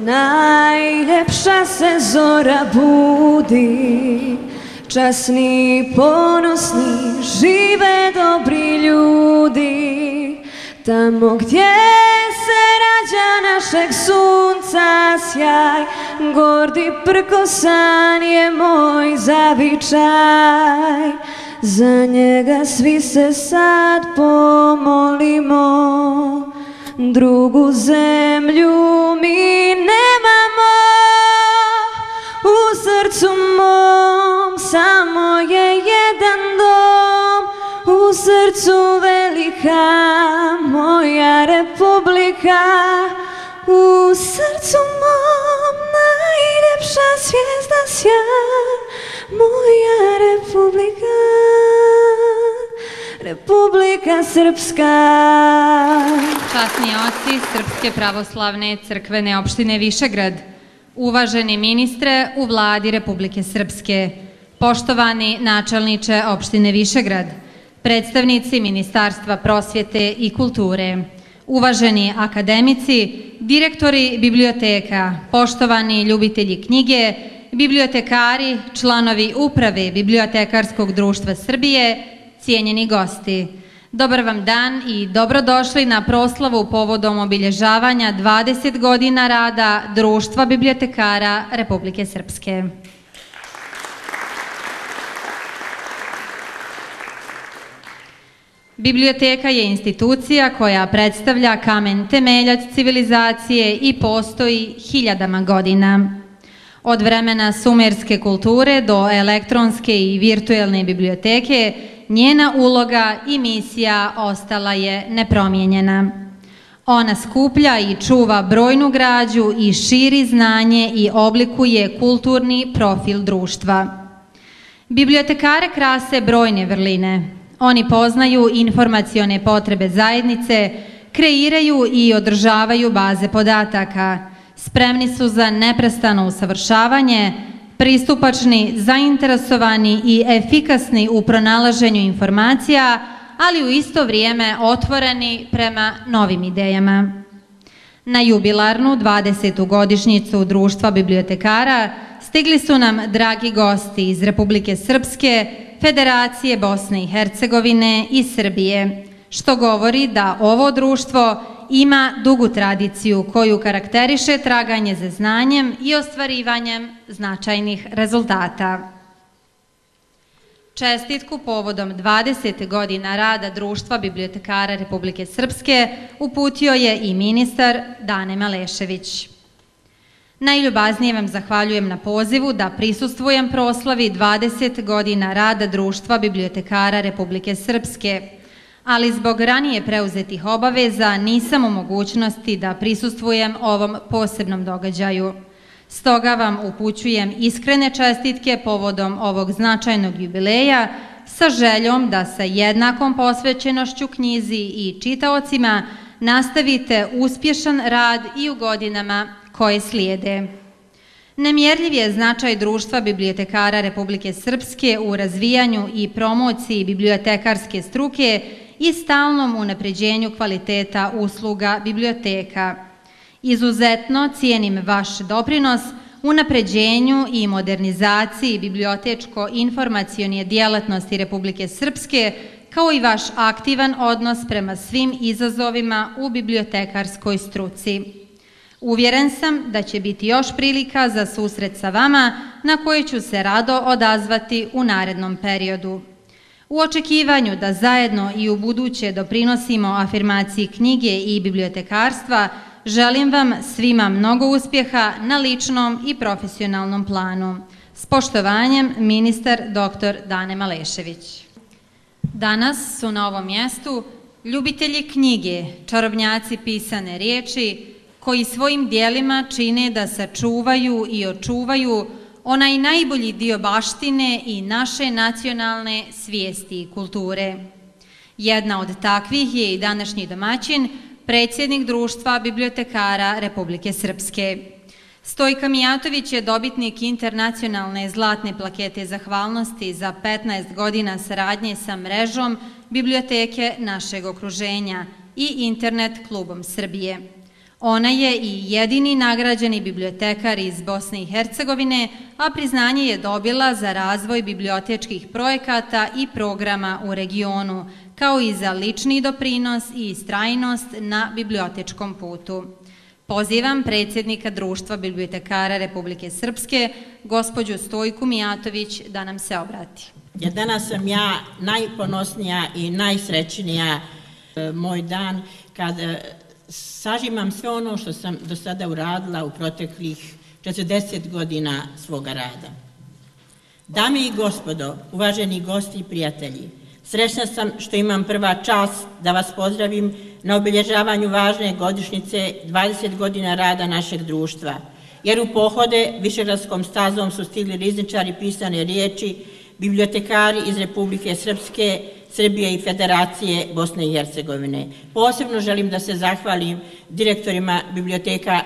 Najljepša se zora budi, časni, ponosni, žive dobri ljudi. Tamo gdje se rađa našeg sunca sjaj, gordi prkosan je moj zavičaj. Za njega svi se sad pomolimo, drugu zemlju mi nemamo. U srcu mom samo je jedan dom, u srcu velika moja republika. U srcu mom najljepša zvijezda sjaj, moja republika, Republika Srpska. Časni oci Srpske pravoslavne crkvene opštine Višegrad, uvaženi ministre u vladi Republike Srpske, poštovani načelniče opštine Višegrad, predstavnici Ministarstva prosvjete i kulture, uvaženi akademici, direktori biblioteka, poštovani ljubitelji knjige, bibliotekari, članovi uprave Bibliotekarskog društva Srbije, cijenjeni gosti. Dobar vam dan i dobrodošli na proslavu povodom obilježavanja 20 godina rada Društva bibliotekara Republike Srpske. Biblioteka je institucija koja predstavlja kamen temeljac civilizacije i postoji hiljadama godina. Od vremena sumerske kulture do elektronske i virtuelne biblioteke, njena uloga i misija ostala je nepromijenjena. Ona skuplja i čuva brojnu građu i širi znanje i oblikuje kulturni profil društva. Bibliotekare krase brojne vrline. Oni poznaju informacione potrebe zajednice, kreiraju i održavaju baze podataka, spremni su za neprestano usavršavanje, pristupačni, zainteresovani i efikasni u pronalaženju informacija, ali u isto vrijeme otvoreni prema novim idejama. Na jubilarnu 20. godišnjicu Društva bibliotekara stigli su nam dragi gosti iz Republike Srpske, Federacije Bosne i Hercegovine i Srbije, što govori da ovo društvo ima dugu tradiciju koju karakteriše traganje za znanjem i ostvarivanjem značajnih rezultata. Čestitku povodom 20 godina rada Društva bibliotekara Republike Srpske uputio je i ministar Dane Malešević. Najljubaznije vam zahvaljujem na pozivu da prisustvujem proslavi 20 godina rada Društva bibliotekara Republike Srpske, ali zbog ranije preuzetih obaveza nisam u mogućnosti da prisustvujem ovom posebnom događaju. Stoga vam upućujem iskrene čestitke povodom ovog značajnog jubileja sa željom da sa jednakom posvećenošću knjizi i čitaocima nastavite uspješan rad i u godinama koje slijede. Nemjerljiv je značaj Društva bibliotekara Republike Srpske u razvijanju i promociji bibliotekarske struke i stalnom unapređenju kvaliteta usluga biblioteka. Izuzetno cijenim vaš doprinos unapređenju i modernizaciji bibliotečko-informacione djelatnosti Republike Srpske, kao i vaš aktivan odnos prema svim izazovima u bibliotekarskoj struci. Uvjeren sam da će biti još prilika za susret sa vama na koje ću se rado odazvati u narednom periodu. U očekivanju da zajedno i u buduće doprinosimo afirmaciji knjige i bibliotekarstva, želim vam svima mnogo uspjeha na ličnom i profesionalnom planu. S poštovanjem, ministar dr. Dane Malešević. Danas su na ovom mjestu ljubitelji knjige, čarobnjaci pisane riječi, koji svojim dijelima čine da sačuvaju i očuvaju onaj najbolji dio baštine i naše nacionalne svijesti i kulture. Jedna od takvih je i današnji domaćin, predsjednik Društva bibliotekara Republike Srpske. Stojka Mijatović je dobitnik internacionalne zlatne plakete zahvalnosti za 15 godina saradnje sa mrežom biblioteke našeg okruženja i Internet klubom Srbije. Ona je i jedini nagrađeni bibliotekar iz Bosne i Hercegovine, a priznanje je dobila za razvoj bibliotečkih projekata i programa u regionu, kao i za lični doprinos i istrajnost na bibliotečkom putu. Pozivam predsjednika Društva bibliotekara Republike Srpske, gospođu Stojku Mijatović, da nam se obrati. Danas sam ja najponosnija i najsrećnija moj dan kada sažimam sve ono što sam do sada uradila u proteklih 40 godina svoga rada. Dame i gospodo, uvaženi gosti i prijatelji, srećna sam što imam prva čast da vas pozdravim na obilježavanju važne godišnjice 20 godina rada našeg društva, jer u pohode Višegradskom stazom su stigli rizničari pisane riječi, bibliotekari iz Republike Srpske, Srbije i Federacije Bosne i Hercegovine. Posebno želim da se zahvalim direktorima biblioteka,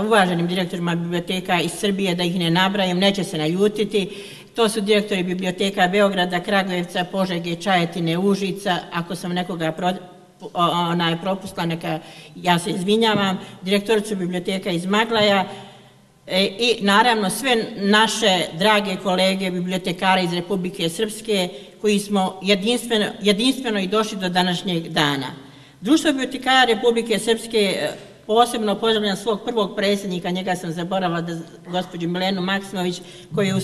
uvaženim direktorima biblioteka iz Srbije, da ih ne nabrajam, neće se naljutiti. To su direktori biblioteka Beograda, Kragujevca, Požege, Čajetine, Užica. Ako sam nekoga propustila, neka ja se izvinjavam. Direktoricu biblioteka iz Maglaja i naravno sve naše drage kolege bibliotekara iz Republike Srpske koji smo jedinstveno i došli do današnjeg dana. Društvo bibliotekara Republike Srpske posebno pozdravljam svog prvog predsjednika, njega sam zaboravila, gospođu Milenu Maksimović, koju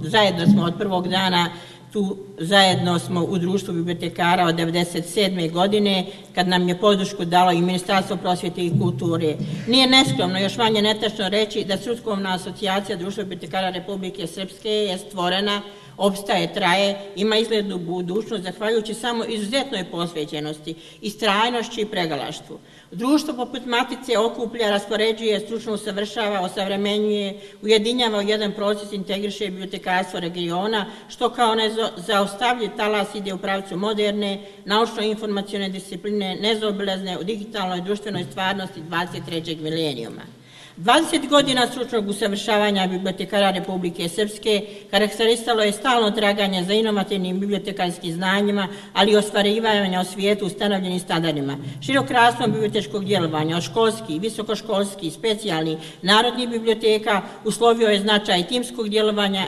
zajedno smo od prvog dana tu, zajedno smo u Društvu bibliotekara od 1997. godine, kad nam je podršku dalo i Ministarstvo prosvjete i kulture. Nije neskromno, još manje netačno reći da strukovna asocijacija Društva bibliotekara Republike Srpske je stvorena, opstaje, traje, ima izglednu budućnost, zahvaljujući samo izuzetnoj posvećenosti, istrajnošću i pregalaštvu. Društvo poput Matice okuplja, raspoređuje, stručno usavršava, osavremenjuje, ujedinjava u jedan proces, integriše bibliotekarstvo regiona, što kao nezaostavljiv talas ide u pravcu moderne, naučno-informacione discipline, nezaobilazne u digitalnoj i društvenoj stvarnosti 23. milenijuma. 20 godina stručnog usavršavanja bibliotekara Republike Srpske karakterisalo je stalno traganje za inovativnim bibliotekarskim znanjima, ali i ostvarivanja u svijetu ustanovljenim standardima. Širok raspon bibliotečkog djelovanja od školskih, visokoškolskih, specijalnih, narodnih biblioteka uslovio je značaj timskog djelovanja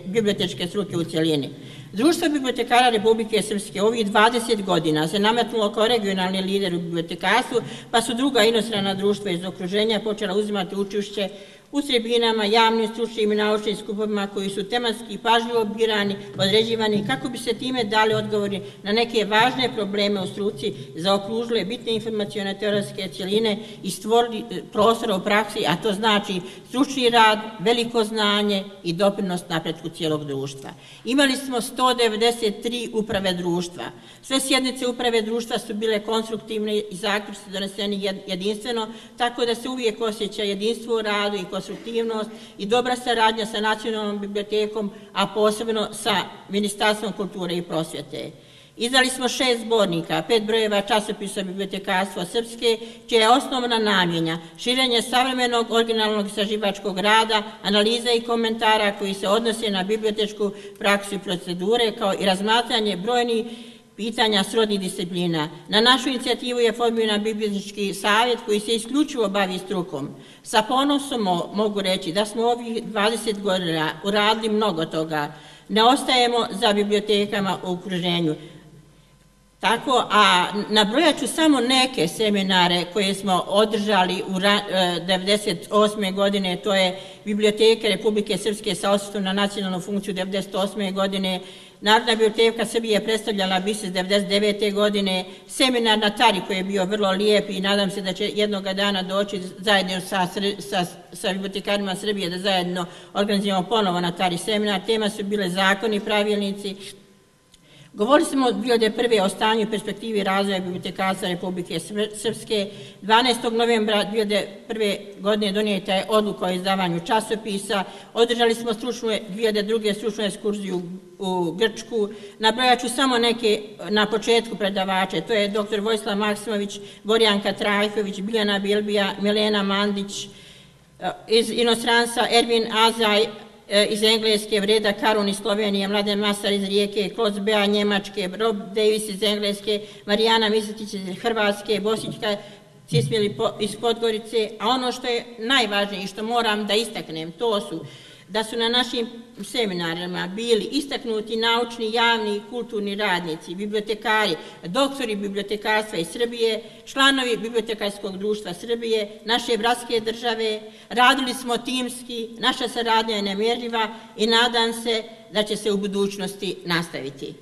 bibliotečke struke u cjelini. Društvo bibliotekara Republike Srpske ovih 20 godina se nametnulo kao regionalni lider u bibliotekarstvu, pa su druga inostrana društva iz okruženja počela uzimati učešće u tribinama, javnim, stručnim i naučnim skupovima koji su tematski pažljivo birani, određivani kako bi se time dali odgovori na neke važne probleme u struci, zaokružile bitne informacione teoretske cjeline i stvorili prostora u praksi, a to znači stručni rad, veliko znanje i doprinos napretku cijelog društva. Imali smo 193 uprave društva. Sve sjednice uprave društva su bile konstruktivne i zaključci doneseni jedinstveno, tako da se uvijek osjeća jedinstvo u radu i konstruktivnost i dobra saradnja sa nacionalnom bibliotekom, a posebno sa Ministarstvom kulture i prosvjete. Izdali smo 6 zbornika, 5 brojeva časopisa bibliotekarstva Srpske, čija je osnovna namjena širenje savremenog originalnog istraživačkog rada, analiza i komentara koji se odnose na bibliotečku praksu i procedure, kao i razmatranje brojnih pitanja srodnih disciplina. Na našu inicijativu je formiran bibliotečki savjet koji se isključivo bavi strukom. Sa ponosom mogu reći da smo ovih 20 godina uradili mnogo toga. Ne ostajemo za bibliotekama u okruženju. Tako, a nabrojat ću samo neke seminare koje smo održali u 1998. godine, to je Biblioteka Republike Srpske sa osvrtom na nacionalnu funkciju 1998. godine, Narodna biblioteka Srbije je predstavljala BISIS 1999. godine, seminar na Tari koji je bio vrlo lijep i nadam se da će jednoga dana doći zajedno sa bibliotekarima Srbije da zajedno organizujemo ponovo na Tari seminar. Tema su bile zakoni, pravilnici. Govorili smo od 2001. o stanju i perspektivi razvoja bibliotekarstva Republike Srpske. 12. novembra 2001. godine donijeta je odluka o izdavanju časopisa. Održali smo 2002. stručnu ekskurziju u Grčku. Nabrojat ću samo neke na početku predavače. To je dr. Vojislav Maksimović, Borjanka Trajković, Biljana Bilbija, Milena Mandić, iz inostranstva Ervin Azaj, iz Engleske, Vreda Karun iz Slovenije, Mladen Masar iz Rijeke, Kloc Bea Njemačke, Rob Davis iz Engleske, Marijana Mizetić iz Hrvatske, Bosićka Cismili iz Podgorice, a ono što je najvažnije i što moram da istaknem, to su da su na našim seminarima bili istaknuti naučni, javni i kulturni radnici, bibliotekari, doktori bibliotekarstva iz Srbije, članovi Bibliotekarskog društva Srbije, naše bratske države. Radili smo timski, naša saradnja je nemjerljiva i nadam se da će se u budućnosti nastaviti.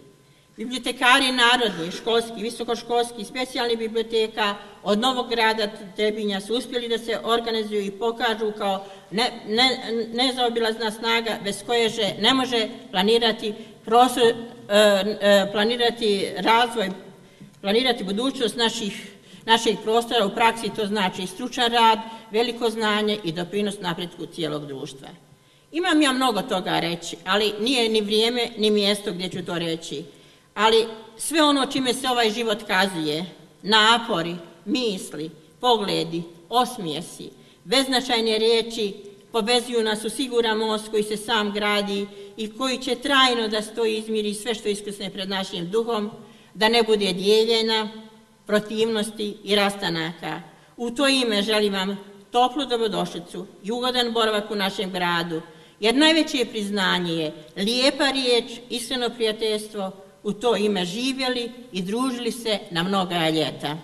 Bibliotekari narodni, školski, visokoškolski, specijalni biblioteka od Novog Grada Trebinja su uspjeli da se organizuju i pokažu kao nezaobilazna snaga bez koje ne može planirati razvoj, planirati budućnost naših prostora. U praksi to znači stručan rad, veliko znanje i doprinos napretku cijelog društva. Imam ja mnogo toga reći, ali nije ni vrijeme ni mjesto gdje ću to reći. Ali sve ono čime se ovaj život kazuje, napori, misli, pogledi, osmijesi, beznačajne riječi povezuju nas u siguran most koji se sam gradi i koji će trajno da stoji izmiri sve što iskrsne pred našim duhom, da ne bude dijeljenja, protivnosti i rastanaka. U to ime želim vam toplu dobrodošlicu i ugodan boravak u našem gradu, jer najveće priznanje je lijepa riječ, iskreno prijateljstvo. U to ime živjeli i družili se na mnoga ljeta.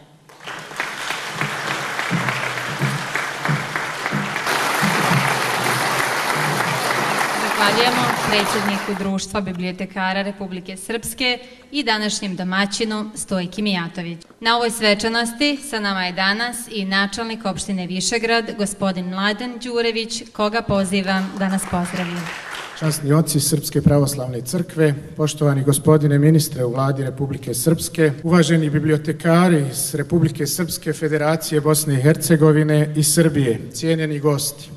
Zahvaljujemo predsjedniku Društva bibliotekara Republike Srpske i današnjem domaćinu Stojki Mijatović. Na ovoj svečanosti sa nama je danas i načelnik opštine Višegrad, gospodin Mladen Đurević, koga pozivam da nas pozdravi. Časni oci Srpske pravoslavne crkve, poštovani gospodine ministre u Vladi Republike Srpske, uvaženi bibliotekari iz Republike Srpske, Federacije Bosne i Hercegovine i Srbije, cijenjeni gosti.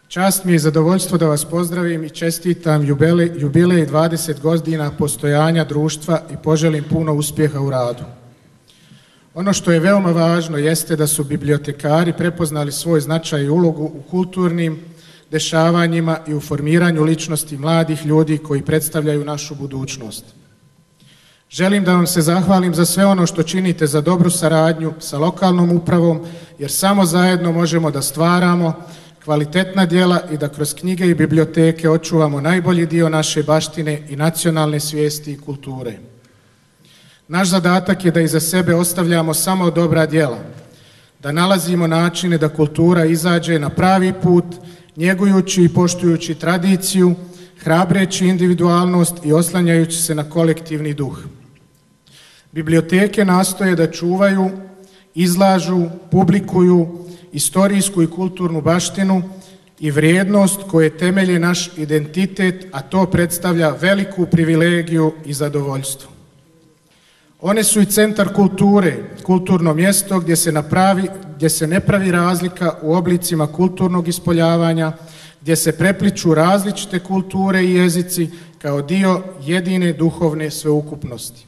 Čast mi je i zadovoljstvo da vas pozdravim i čestitam jubilej 20 godina postojanja društva i poželim puno uspjeha u radu. Ono što je veoma važno jeste da su bibliotekari prepoznali svoj značaj i ulogu u kulturnim dešavanjima i u formiranju ličnosti mladih ljudi koji predstavljaju našu budućnost. Želim da vam se zahvalim za sve ono što činite za dobru saradnju sa lokalnom upravom, jer samo zajedno možemo da stvaramo kvalitetna djela i da kroz knjige i biblioteke očuvamo najbolji dio naše baštine i nacionalne svijesti i kulture. Naš zadatak je da iza sebe ostavljamo samo dobra djela, da nalazimo načine da kultura izađe na pravi put, njegujući i poštujući tradiciju, hrabreći individualnost i oslanjajući se na kolektivni duh. Biblioteke nastoje da čuvaju, izlažu, publikuju istorijsku i kulturnu baštinu i vrijednost koje temelje naš identitet, a to predstavlja veliku privilegiju i zadovoljstvo. One su i centar kulture, kulturno mjesto gdje se ne pravi razlika u oblicima kulturnog ispoljavanja, gdje se prepliču različite kulture i jezici kao dio jedine duhovne sveukupnosti.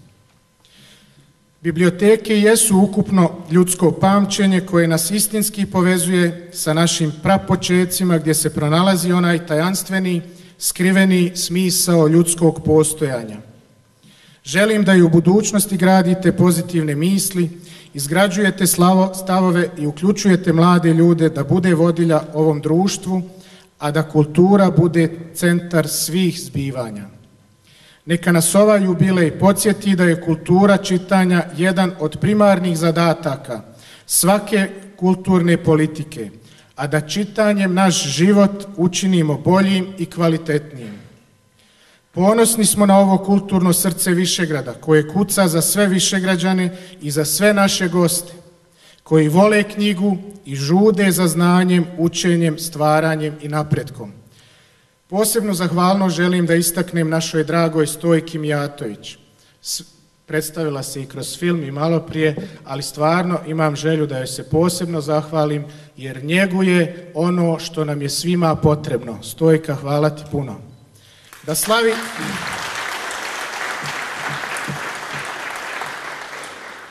Biblioteke jesu ukupno ljudsko pamćenje koje nas istinski povezuje sa našim prapočecima gdje se pronalazi onaj tajanstveni, skriveni smisao ljudskog postojanja. Želim da i u budućnosti gradite pozitivne misli, izgrađujete stavove i uključujete mlade ljude da bude vodilja ovom društvu, a da kultura bude centar svih zbivanja. Neka nas ovaj jubilej podsjeti da je kultura čitanja jedan od primarnih zadataka svake kulturne politike, a da čitanjem naš život učinimo boljim i kvalitetnijim. Ponosni smo na ovo kulturno srce Višegrada koje kuca za sve Višegrađane i za sve naše goste koji vole knjigu i žude za znanjem, učenjem, stvaranjem i napretkom. Posebno zahvalnost želim da istaknem našoj dragoj Stojki Mijatović. Predstavila se i kroz film i malo prije, ali stvarno imam želju da joj se posebno zahvalim jer njeguje ono što nam je svima potrebno. Stojka, hvala ti puno.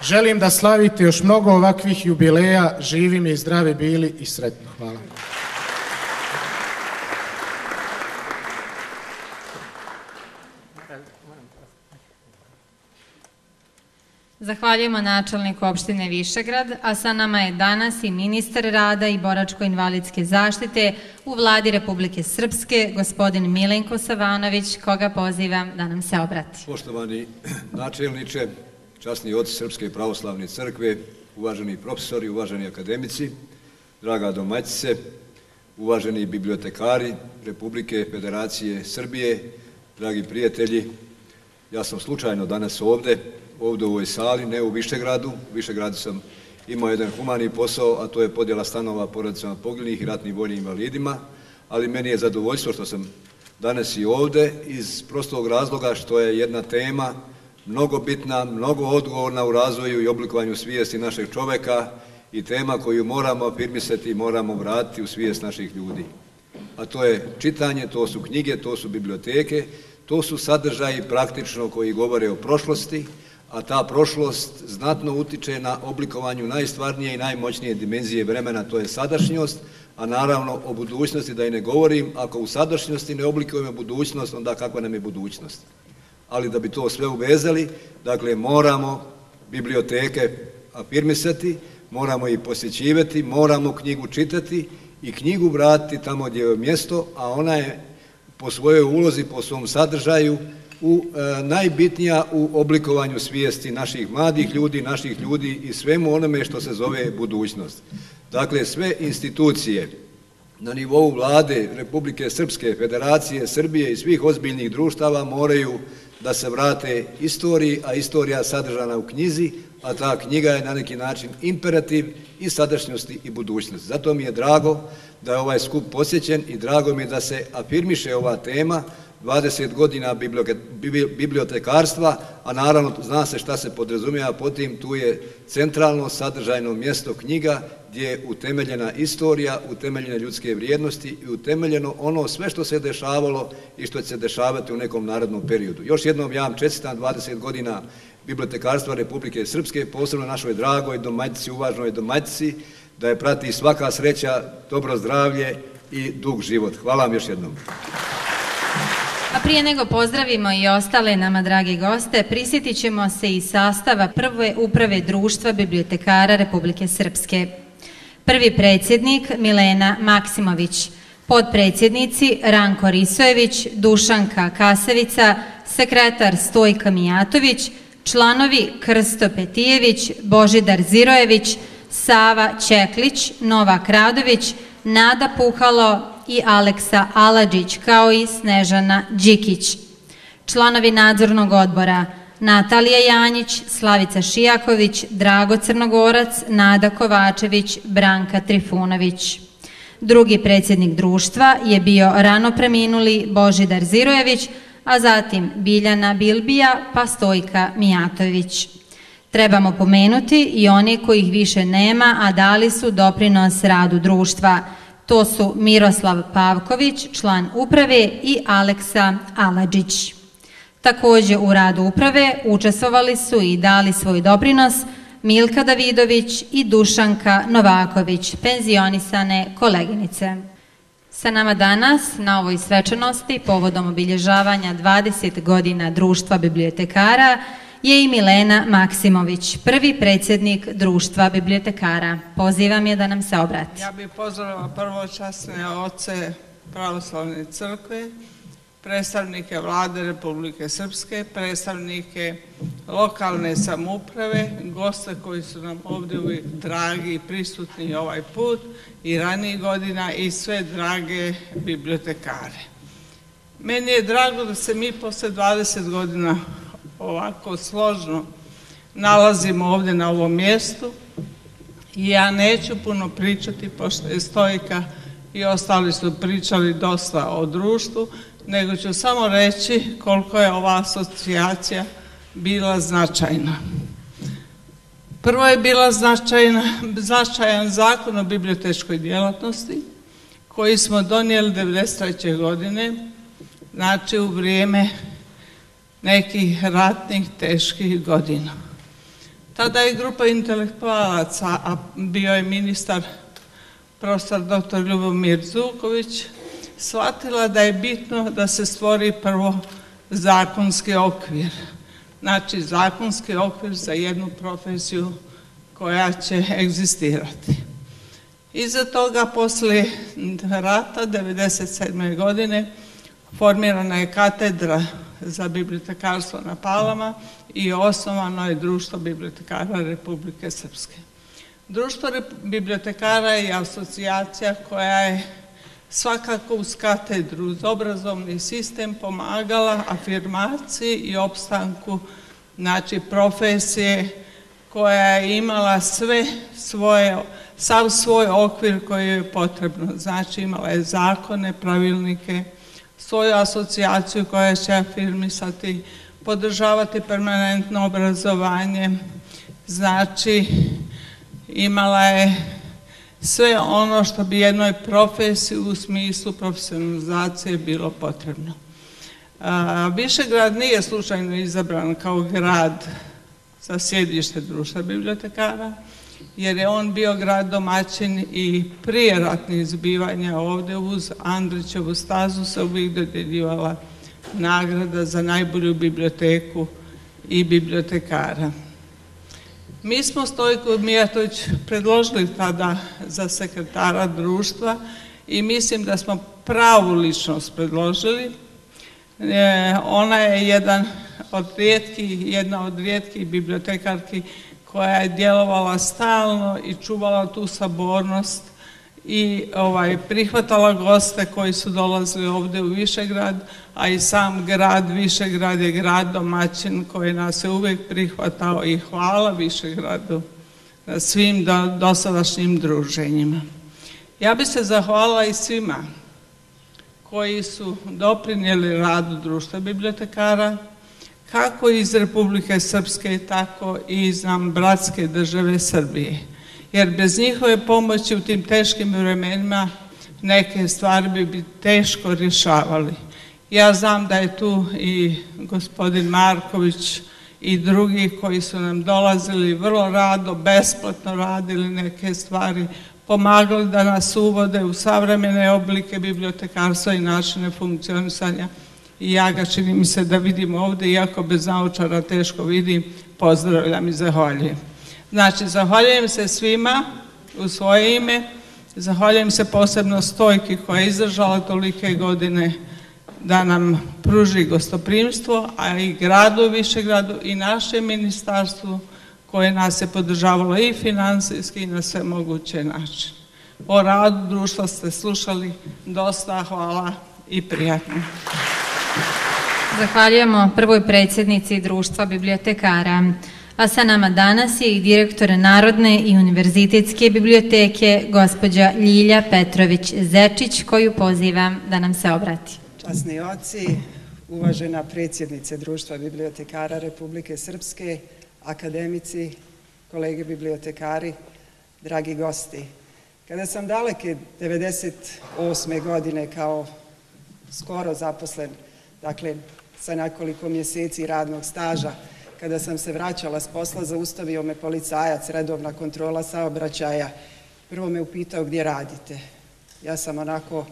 Želim da slavite još mnogo ovakvih jubileja, živi mi i zdravi bili i sretno. Hvala. Zahvaljujemo načelniku opštine Višegrad, a sa nama je danas i ministar rada i boračko-invalidske zaštite u Vladi Republike Srpske, gospodin Milenko Savanović, koga pozivam da nam se obrati. Poštovani načelniče, časni oci Srpske pravoslavne crkve, uvaženi profesori, uvaženi akademici, draga domaćice, uvaženi bibliotekari Republike Federacije Srbije, dragi prijatelji, ja sam slučajno danas ovde u ovoj sali, ne u Višegradu. U Višegradu sam imao jedan humani posao, a to je podjela stanova porodicama poginulih i ratnih vojnih invalidima, ali meni je zadovoljstvo što sam danas i ovde iz prostog razloga što je jedna tema mnogo bitna, mnogo odgovorna u razvoju i oblikovanju svijesti našeg čoveka i tema koju moramo afirmisati i moramo vratiti u svijest naših ljudi. A to je čitanje, to su knjige, to su biblioteke, to su sadržaji praktično koji govore o prošlosti, a ta prošlost znatno utiče na oblikovanju najstvarnije i najmoćnije dimenzije vremena, to je sadašnjost, a naravno o budućnosti da i ne govorim, ako u sadašnjosti ne oblikujemo budućnost, onda kakva nam je budućnost. Ali da bi to sve uvezali, dakle moramo biblioteke afirmisati, moramo ih posjećivati, moramo knjigu čitati i knjigu vratiti tamo gdje je mjesto, a ona je po svojoj ulozi, po svom sadržaju, najbitnija u oblikovanju svijesti naših mladih ljudi, naših ljudi i svemu onome što se zove budućnost. Dakle, sve institucije na nivou Vlade Republike Srpske, Federacije Srbije i svih ozbiljnih društava moraju da se vrate istoriji, a istorija sadržana u knjizi, a ta knjiga je na neki način imperativ i sadašnjosti i budućnosti. Zato mi je drago da je ovaj skup posjećen i drago mi je da se afirmiše ova tema 20 godina bibliotekarstva, a naravno zna se šta se podrazumijeva pod tim, tu je centralno sadržajno mjesto knjiga gdje je utemeljena istorija, utemeljene ljudske vrijednosti i utemeljeno ono sve što se dešavalo i što će se dešavati u nekom narednom periodu. Još jednom ja vam čestitam 20 godina bibliotekarstva Republike Srpske, posebno našoj dragoj domaćici, uvažnoj domaćici, da je prati svaka sreća, dobro zdravlje i dug život. Hvala vam još jednom. A prije nego pozdravimo i ostale nama dragi goste, prisjetit ćemo se i sastava prve uprave društva bibliotekara Republike Srpske. Prvi predsjednik Milena Maksimović, podpredsjednici Ranko Risojević, Dušanka Kasavica, sekretar Stojka Mijatović, članovi Krsto Petijević, Božidar Zirojević, Sava Čeklić, Novak Radović, Nada Puhalo i Aleksa Aladžić, kao i Snežana Đikić. Članovi nadzornog odbora Natalija Janjić, Slavica Šijaković, Drago Crnogorac, Nada Kovačević, Branka Trifunović. Drugi predsjednik društva je bio rano preminuli Božidar Zirojević, a zatim Biljana Bilbija pa Stojka Mijatović. Trebamo pomenuti i one kojih više nema, a dali su doprinos radu društva. To su Miroslav Pavković, član uprave, i Aleksa Aladžić. Također u radu uprave učestvovali su i dali svoj doprinos Milka Davidović i Dušanka Novaković, penzionisane koleginice. Sa nama danas na ovoj svečanosti povodom obilježavanja 20 godina društva bibliotekara je i Milena Maksimović, prvi predsjednik društva bibliotekara. Pozivam je da nam se obrati. Ja bih pozdravila prvo časne oce pravoslavne crkve, predstavnike Vlade Republike Srpske, predstavnike lokalne samouprave, goste koji su nam ovdje uvijek dragi i prisutni ovaj put i ranijih godina i sve drage bibliotekare. Meni je drago da se mi posle 20 godina ovako složno nalazimo ovdje na ovom mjestu i ja neću puno pričati, pošto je Stojka i ostali su pričali dosta o društvu, nego ću samo reći koliko je ova asocijacija bila značajna. Prvo je bila značajan zakon o bibliotečkoj djelatnosti koji smo donijeli 1993. godine, znači u vrijeme nekih ratnih teških godina. Tada je grupa intelektualaca, a bio je ministar profesor dr. Ljubomir Zuković, shvatila da je bitno da se stvori prvo zakonski okvir. znači zakonski okvir za jednu profesiju koja će egzistirati. Iza toga, posle rata, 1997. godine, formirana je katedra za bibliotekarstvo na Palama i osnovano je Društvo bibliotekara Republike Srpske. Društvo bibliotekara je asocijacija koja je svakako uz katedru, uz obrazovni sistem pomagala afirmaciji i opstanku, znači profesije koja je imala sav svoj okvir koji je potrebno. Znači imala je zakone, pravilnike, svoju asocijaciju koja će afirmisati, podržavati permanentno obrazovanje, znači imala je sve ono što bi jednoj profesiji u smislu profesionalizacije bilo potrebno. Višegrad nije slučajno izabran kao grad za sjedište Društva bibliotekara, jer je on bio grad domaćin i prije ratnih zbivanja ovde uz Andrićevu stazu se uvijek dodjeljivala nagrada za najbolju biblioteku i bibliotekara. Mi smo Stojku Mijatović predložili tada za sekretara društva i mislim da smo pravu ličnost predložili. Ona je jedna od rijetkih bibliotekarki koja je djelovala stalno i čuvala tu sabornost i prihvatala goste koji su dolazili ovde u Višegrad, a i sam grad Višegrad je grad domaćin koji nas je uvijek prihvatao i hvala Višegradu na svim dosadašnjim druženjima. Ja bih se zahvalila i svima koji su doprinijeli radu Društva bibliotekara, kako iz Republike Srpske, tako i iz nam bratske države Srbije. Jer bez njihove pomoći u tim teškim vremenima neke stvari bi teško rješavali. Ja znam da je tu i gospodin Marković i drugi koji su nam dolazili vrlo rado, besplatno radili neke stvari, pomagali da nas uvode u savremene oblike bibliotekarstva i načine funkcionisanja. I ja ga čini mi se da vidim ovde, iako bez naučara teško vidim, pozdravljam i zahvaljujem. Znači, zahvaljujem se svima u svoje ime, zahvaljujem se posebno Stojki koja je izdržala tolike godine da nam pruži gostoprimstvo, a i gradu Višegradu i našem ministarstvu koje nas je podržavalo i finansijski i na sve moguće načine. O radu društva ste slušali dosta, hvala i prijatno. Zahvaljujemo prvoj predsjednici Društva bibliotekara. A sa nama danas je i direktor Narodne i univerzitetske biblioteke, gospođa Ljilja Petrović-Zečić, koju pozivam da nam se obrati. Časni oci, uvažena predsjednice Društva bibliotekara Republike Srpske, akademici, kolege bibliotekari, dragi gosti. Kada sam daleke 98. godine kao skoro zaposlen, dakle sa nekoliko mjeseci radnog staža, kada sam se vraćala s posla, zaustavio me policajac, redovna kontrola saobraćaja. Prvo me upitao gdje radite. Ja sam onako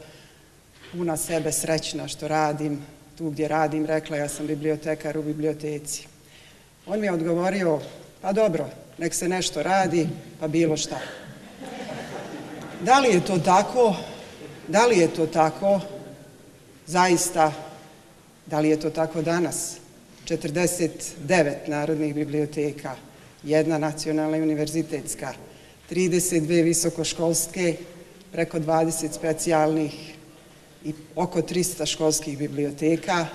puna sebe srećna što radim, tu gdje radim, rekla ja sam bibliotekar u biblioteci. On mi je odgovorio, pa dobro, nek se nešto radi, pa bilo šta. Da li je to tako? Da li je to tako? Zaista, da li je to tako danas? 49 narodnih biblioteka, jedna nacionalna i univerzitetska, 32 visokoškolske, preko 20 specijalnih i oko 300 školskih biblioteka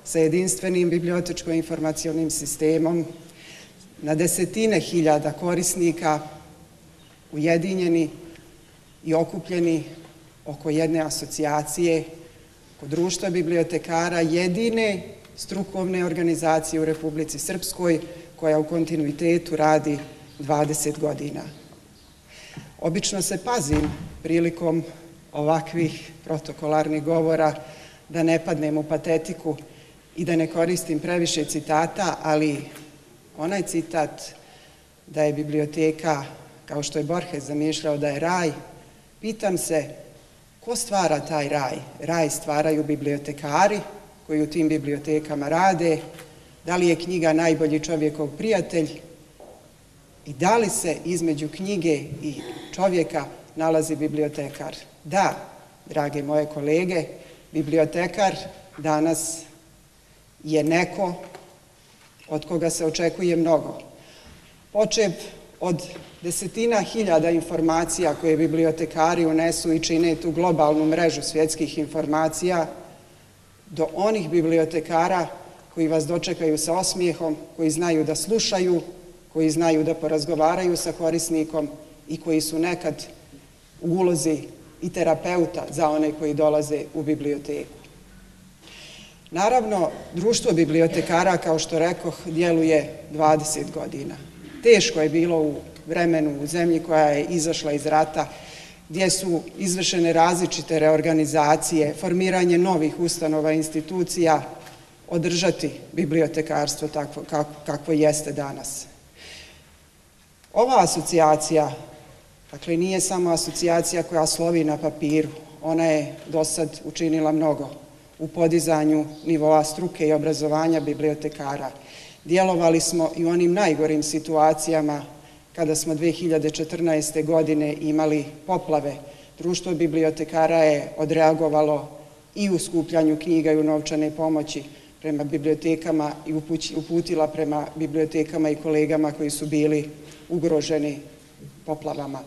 sa jedinstvenim bibliotečko-informacionim sistemom, na desetine hiljada korisnika, ujedinjeni i okupljeni oko jedne asocijacije, oko Društva bibliotekara, jedine strukovne organizacije u Republici Srpskoj koja u kontinuitetu radi 20 godina. Obično se pazim prilikom ovakvih protokolarnih govora da ne padnem u patetiku i da ne koristim previše citata, ali onaj citat da je biblioteka, kao što je Borges zamišljao da je raj, pitam se ko stvara taj raj? Raj stvaraju bibliotekari koji u tim bibliotekama rade, Da li je knjiga najbolji čovjekov prijatelj i da li se između knjige i čovjeka nalazi bibliotekar? Da, drage moje kolege, bibliotekar danas je neko od koga se očekuje mnogo. Počev od desetina hiljada informacija koje bibliotekari unesu i čine tu globalnu mrežu svjetskih informacija, do onih bibliotekara koji vas dočekaju sa osmijehom, koji znaju da slušaju, koji znaju da porazgovaraju sa korisnikom i koji su nekad u ulozi i terapeuta za one koji dolaze u biblioteku. Naravno, društvo bibliotekara, kao što rekoh, djeluje 20 godina. Teško je bilo u vremenu, u zemlji koja je izašla iz rata, gdje su izvršene različite reorganizacije, formiranje novih ustanova i institucija, održati bibliotekarstvo takvo kakvo jeste danas. Ova asocijacija, dakle, nije samo asocijacija koja slovi na papiru, ona je do sad učinila mnogo u podizanju nivoa struke i obrazovanja bibliotekara. Djelovali smo i u onim najgorim situacijama kada smo 2014. godine imali poplave. Društvo bibliotekara je odreagovalo i u skupljanju knjiga i u novčane pomoći prema bibliotekama i uputila prema bibliotekama i kolegama koji su bili ugroženi poplavama.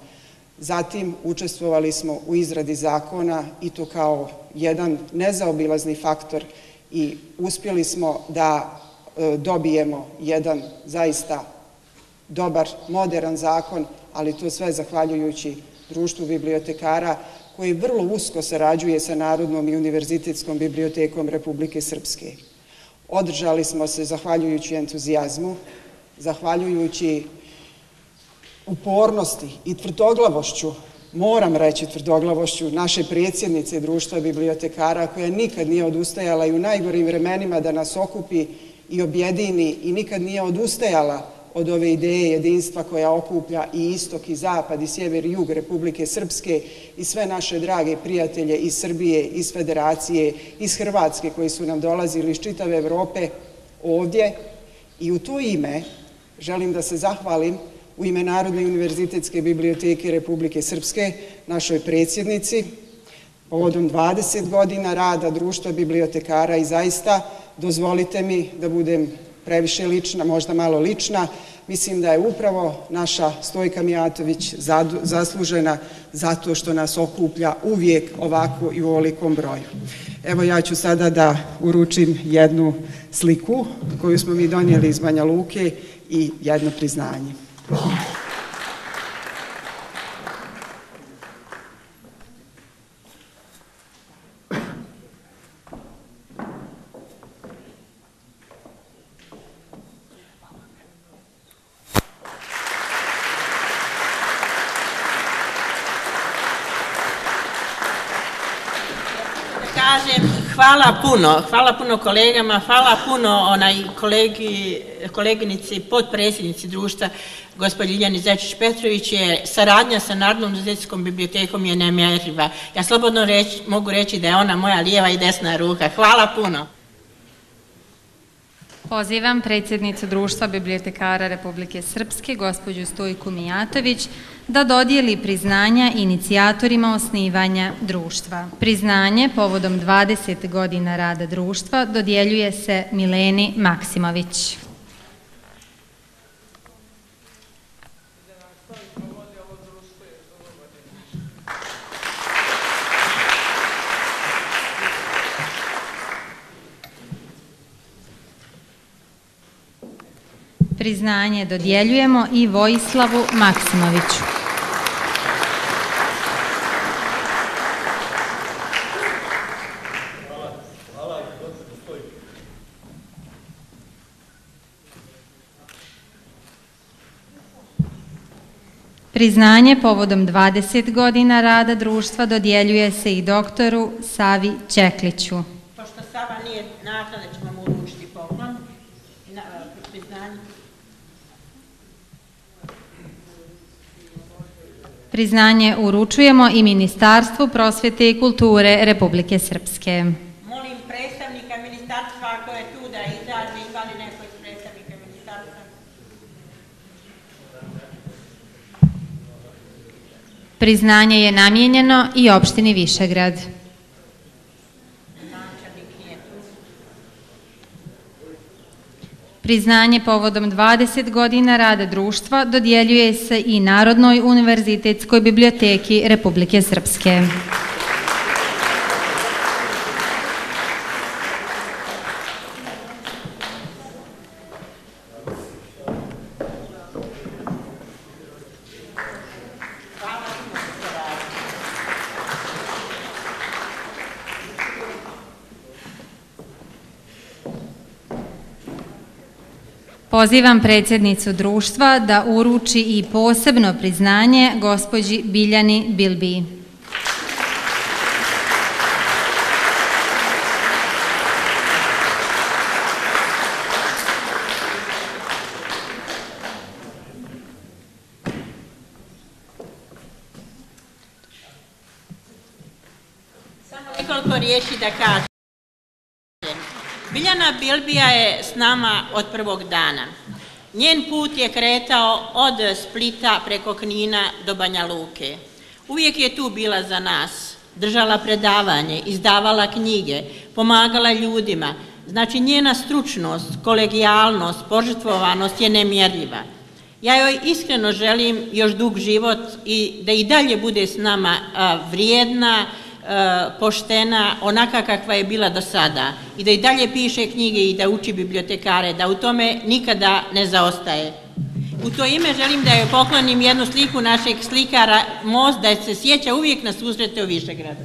Zatim učestvovali smo u izradi zakona i to kao jedan nezaobilazni faktor i uspjeli smo da dobijemo jedan zaista dobar, moderan zakon, ali to sve zahvaljujući društvu bibliotekara koji vrlo usko sarađuje sa Narodnom i univerzitetskom bibliotekom Republike Srpske. Održali smo se zahvaljujući entuzijazmu, zahvaljujući upornosti i tvrdoglavošću, moram reći tvrdoglavošću, naše predsjednice društva bibliotekara koja nikad nije odustajala i u najgorim vremenima da nas okupi i objedini i nikad nije odustajala od ove ideje jedinstva koja okuplja i istok i zapad i sjever i jug Republike Srpske i sve naše drage prijatelje iz Srbije, iz Federacije, iz Hrvatske koji su nam dolazili iz čitave Evrope ovdje. I u to ime želim da se zahvalim u ime Narodne univerzitetske biblioteke Republike Srpske, našoj predsjednici, povodom 20 godina rada društva bibliotekara i zaista dozvolite mi da budem previše lična, možda malo lična. Mislim da je upravo naša Stojka Mijatović zaslužena zato što nas okuplja uvijek ovako i u ovolikom broju. Evo ja ću sada da uručim jednu sliku koju smo mi donijeli iz Banja Luke i jedno priznanje. Hvala puno kolegama, hvala puno koleginici, potpredsjednici društva, gospođi Ljiljani Zečić-Petrović, je saradnja sa Narodnom univerzitetskom bibliotekom je nemjerljiva. Ja slobodno mogu reći da je ona moja lijeva i desna ruka. Hvala puno. Pozivam predsjednicu društva bibliotekara Republike Srpske, gospođu Stojku Mijatović, da dodijeli priznanja inicijatorima osnivanja društva. Priznanje povodom 20 godina rada društva dodjeljuje se Mileni Maksimović. Priznanje dodjeljujemo i Vojislavu Maksimoviću. Priznanje povodom 20 godina rada društva dodjeljuje se i doktoru Savi Čekliću. Pošto Sava nije naklada, ćemo mu uručiti poklon i priznanje. Priznanje uručujemo i Ministarstvu prosvjete i kulture Republike Srpske. Molim predstavnika ministarstva ako je tu da izađe i hvali nekoj Priznanje je namijenjeno i opštini Višegrad. Priznanje povodom 20 godina rada društva dodjeljuje se i Narodnoj univerzitetskoj biblioteki Republike Srpske. Pozivam predsjednicu društva da uruči i posebno priznanje gospođi Biljani Bilbiji. Samo nekoliko riječi da kažem. Biljana Bilbija je s nama od prvog dana. Njen put je kretao od Splita preko Knina do Banja Luke. Uvijek je tu bila za nas, držala predavanje, izdavala knjige, pomagala ljudima. Znači njena stručnost, kolegijalnost, požrtvovanost je nemjerljiva. Ja joj iskreno želim još dug život i da i dalje bude s nama vrijedna, poštena, onaka kakva je bila do sada i da i dalje piše knjige i da uči bibliotekare, da u tome nikada ne zaostaje. U to ime želim da joj poklonim jednu sliku našeg slikara Most, da se sjeća uvijek na susrete u Višegradu.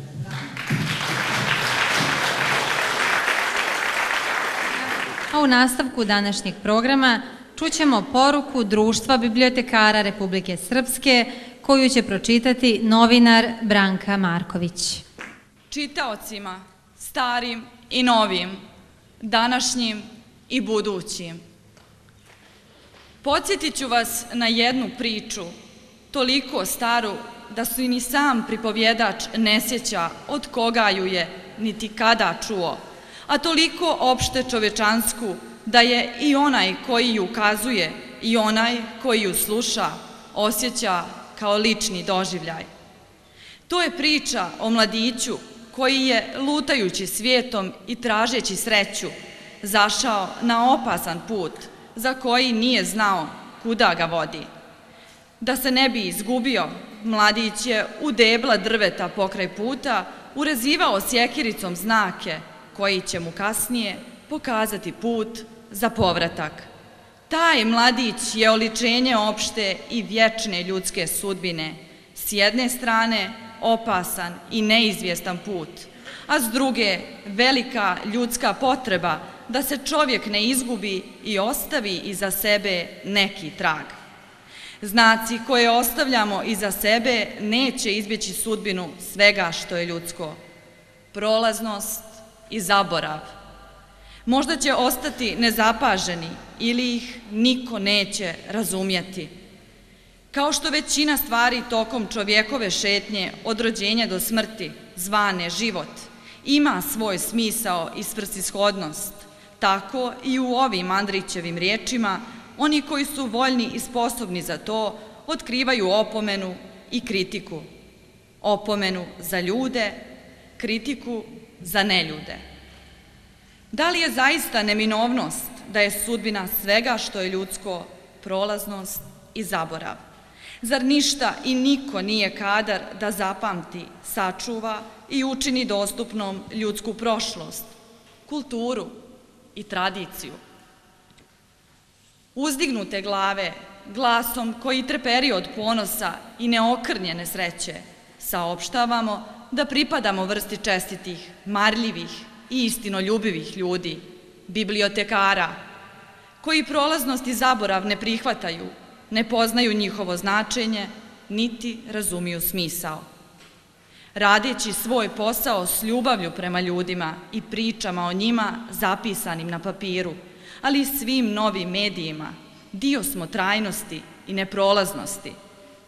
A u nastavku današnjeg programa čućemo poruku Društva bibliotekara Republike Srpske koju će pročitati novinar Branka Marković. Čitaocima, starim i novim, današnjim i budućim. Podsjetit ću vas na jednu priču, toliko staru da su i ni sam pripovjedač ne sjeća od koga ju je niti kada čuo, a toliko opšte čovečansku da je i onaj koji ju kazuje i onaj koji ju sluša osjeća kao lični doživljaj. To je priča o mladiću koji je, lutajući svijetom i tražeći sreću, zašao na opasan put za koji nije znao kuda ga vodi. Da se ne bi izgubio, mladić je u debla drveta pokraj puta urezivao sjekiricom znake koji će mu kasnije pokazati put za povratak. Taj mladić je oličenje opšte i vječne ljudske sudbine. S jedne strane opasan i neizvjestan put, a s druge velika ljudska potreba da se čovjek ne izgubi i ostavi iza sebe neki trag. Znaci koje ostavljamo iza sebe neće izbjeći sudbinu svega što je ljudsko. Prolaznost i zaborav. Možda će ostati nezapaženi ili ih niko neće razumjeti. Kao što većina stvari tokom čovjekove šetnje od rođenja do smrti, zvane život, ima svoj smisao i svrsishodnost, tako i u ovim Andrićevim riječima oni koji su voljni i sposobni za to otkrivaju opomenu i kritiku. Opomenu za ljude, kritiku za neljude. Da li je zaista neminovnost da je sudbina svega što je ljudsko prolaznost i zaborav? Zar ništa i niko nije kadar da zapamti, sačuva i učini dostupnom ljudsku prošlost, kulturu i tradiciju? Uzdignute glave, glasom koji treperi od ponosa i neokrnjene sreće, saopštavamo da pripadamo vrsti čestitih, marljivih i istinoljubivih ljudi, bibliotekara, koji prolaznost i zaborav ne prihvataju, ne poznaju njihovo značenje, niti razumiju smisao. Radeći svoj posao s ljubavlju prema ljudima i pričama o njima zapisanim na papiru, ali i svim novim medijima, dio smo trajnosti i neprolaznosti.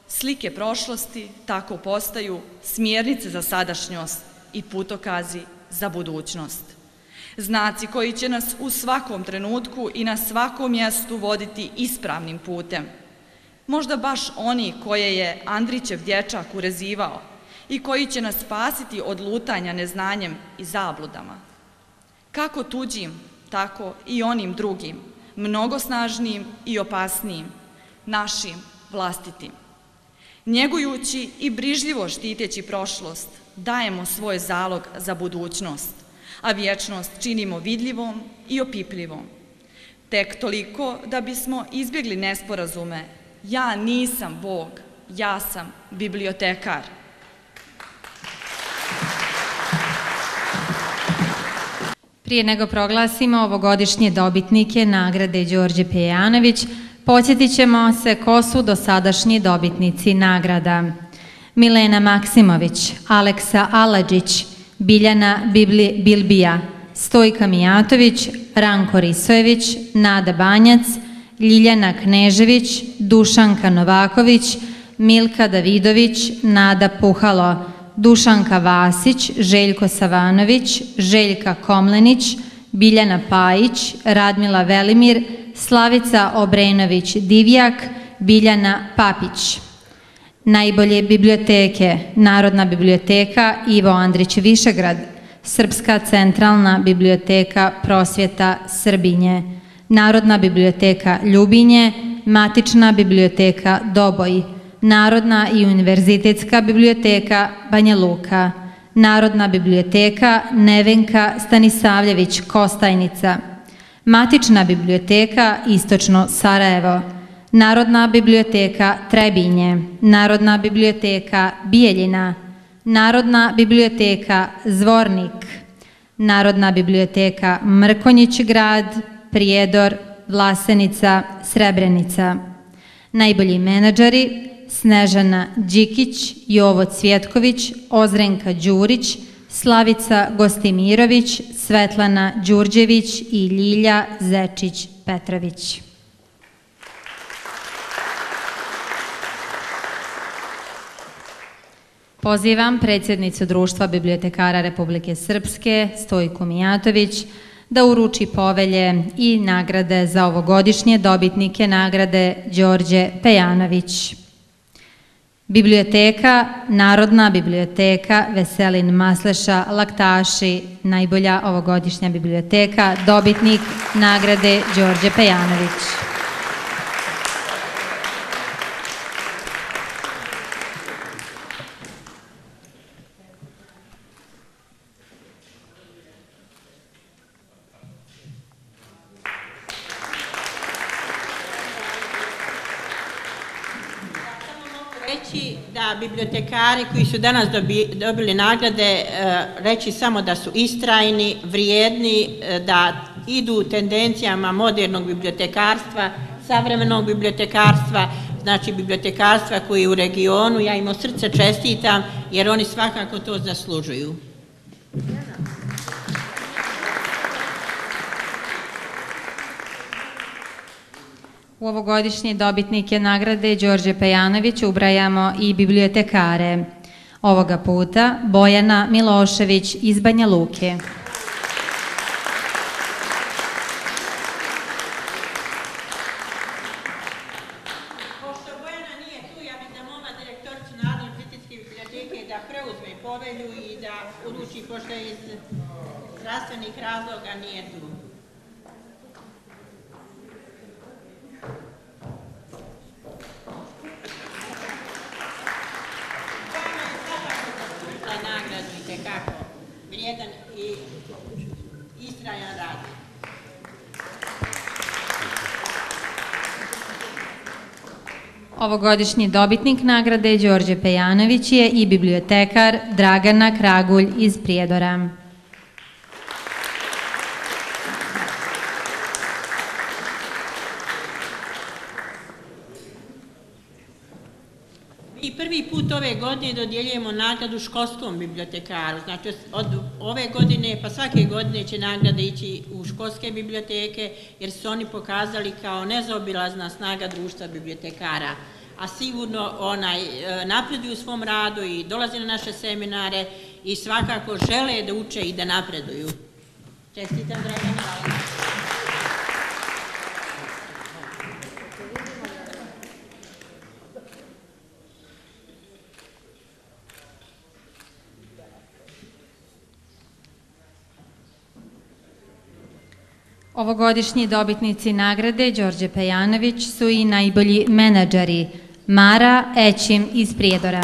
Slike prošlosti tako postaju smjernice za sadašnjost i putokazi za budućnost. Znaci koji će nas u svakom trenutku i na svakom mjestu voditi ispravnim putem. Možda baš oni koje je Andrićev dječak urezivao i koji će nas spasiti od lutanja neznanjem i zabludama. Kako tuđim, tako i onim drugim, mnogo snažnijim i opasnijim, našim vlastitim. Njegujući i brižljivo štiteći prošlost, dajemo svoj zalog za budućnost, a vječnost činimo vidljivom i opipljivom. Tek toliko da bismo izbjegli nesporazume, ja nisam Bog, ja sam bibliotekar. Prije nego proglasimo ovogodišnje dobitnike nagrade Đorđe Pejanović, podsjetit ćemo se ko su dosadašnji dobitnici nagrada. Milena Maksimović, Aleksa Aladžić, Biljana Bilbija, Stojka Mijatović, Ranko Risojević, Nada Banjac, Ljiljana Knežević, Dušanka Novaković, Milka Davidović, Nada Puhalo, Dušanka Vasić, Željko Savanović, Željka Komlenić, Biljana Pajić, Radmila Velimir, Slavica Obrenović Divjak, Biljana Papić. Najbolje biblioteke: Narodna biblioteka Ivo Andrić Višegrad, Srpska centralna biblioteka Prosvjeta Srbinje, Narodna biblioteka Ljubinje, Matična biblioteka Doboj, Narodna i univerzitetska biblioteka Banja Luka, Narodna biblioteka Nevenka Stanisavljević Kostajnica, Matična biblioteka Istočno Sarajevo, Narodna biblioteka Trebinje, Narodna biblioteka Bijeljina, Narodna biblioteka Zvornik, Narodna biblioteka Mrkonjić Grad, Prijedor, Vlasenica, Srebrenica. Najbolji menadžeri: Snežana Đikić, Jovo Cvjetković, Ozrenka Đurić, Slavica Gostimirović, Svetlana Đurđević i Ljilja Zečić-Petrović. Pozivam predsjednicu Društva bibliotekara Republike Srpske, Stojku Mijatović, da uruči povelje i nagrade za ovogodišnje dobitnike nagrade Đorđe Pejanović. Biblioteka, Narodna biblioteka Veselin Masleša Laktaši, najbolja ovogodišnja biblioteka, dobitnik nagrade Đorđe Pejanović. Da bibliotekari koji su danas dobili nagrade, reći samo da su istrajni, vrijedni, da idu tendencijama modernog bibliotekarstva, savremenog bibliotekarstva, znači bibliotekarstva koji je u regionu. Ja im od srca čestitam jer oni svakako to zaslužuju. U ovogodišnje dobitnike nagrade Đorđe Pejanović ubrajamo i bibliotekare. Ovoga puta Bojana Milošević iz Banja Luke. Pošto Bojana nije tu, ja bih zamolila direktoricu Narodne biblioteke da preuzme povelju i da uruči, pošto je iz zdravstvenih razloga nije tu. Vrijedan i istrajan rad. Ovogodišnji dobitnik nagrade Đorđe Pejanović je i bibliotekar Dragana Kragulj iz Prijedora. I prvi put ove godine dodjeljujemo nagradu školskom bibliotekaru. Znači od ove godine pa svake godine će nagrada ići u školske biblioteke jer su oni pokazali kao nezaobilazna snaga društva bibliotekara. A sigurno napreduju u svom radu i dolaze na naše seminare i svakako žele da uče i da napreduju. Čestitam, Dragana. Ovogodišnji dobitnici nagrade Đorđe Pejanović su i najbolji menadžeri Mara Ećim iz Prijedora.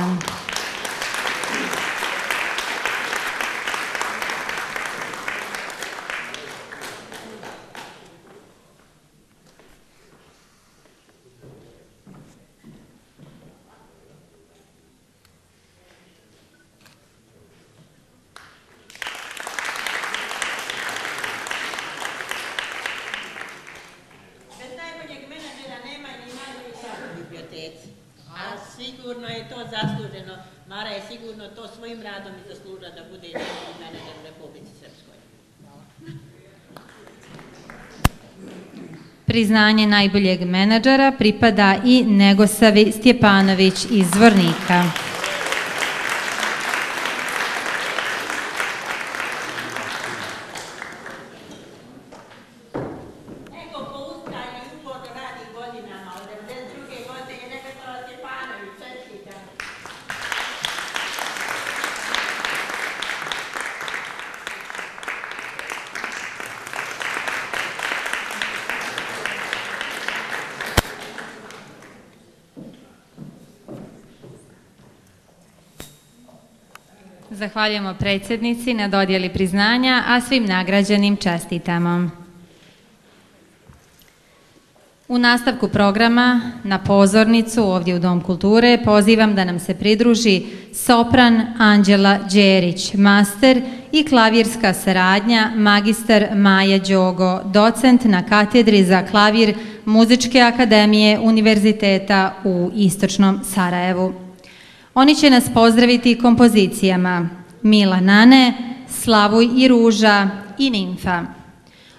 Sigurno je to zasluženo. Mara je sigurno to svojim radom i zaslužila da bude najbolji menadžer u Republici Srpskoj. Priznanje najboljeg menadžera pripada i Negosavi Stjepanović iz Zvornika. Zahvaljujemo predsjednici na dodjeli priznanja, a svim nagrađenim čestitamo. U nastavku programa na pozornicu ovdje u Dom kulture pozivam da nam se pridruži sopran Anđela Đerić, master i klavirska saradnja magistar Maja Đogo, docent na katedri za klavir Muzičke akademije Univerziteta u Istočnom Sarajevu. Oni će nas pozdraviti kompozicijama Mila Nane, Slavuj i Ruža i Nimfa.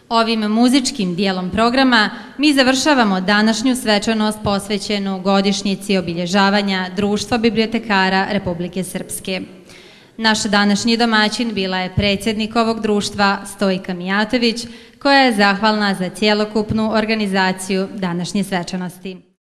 Ovim muzičkim dijelom programa mi završavamo današnju svečanost posvećenu godišnjici obilježavanja Društva bibliotekara Republike Srpske. Naš današnji domaćin bila je predsjednik ovog društva Stojka Mijatović, koja je zahvalna za cjelokupnu organizaciju današnje svečanosti.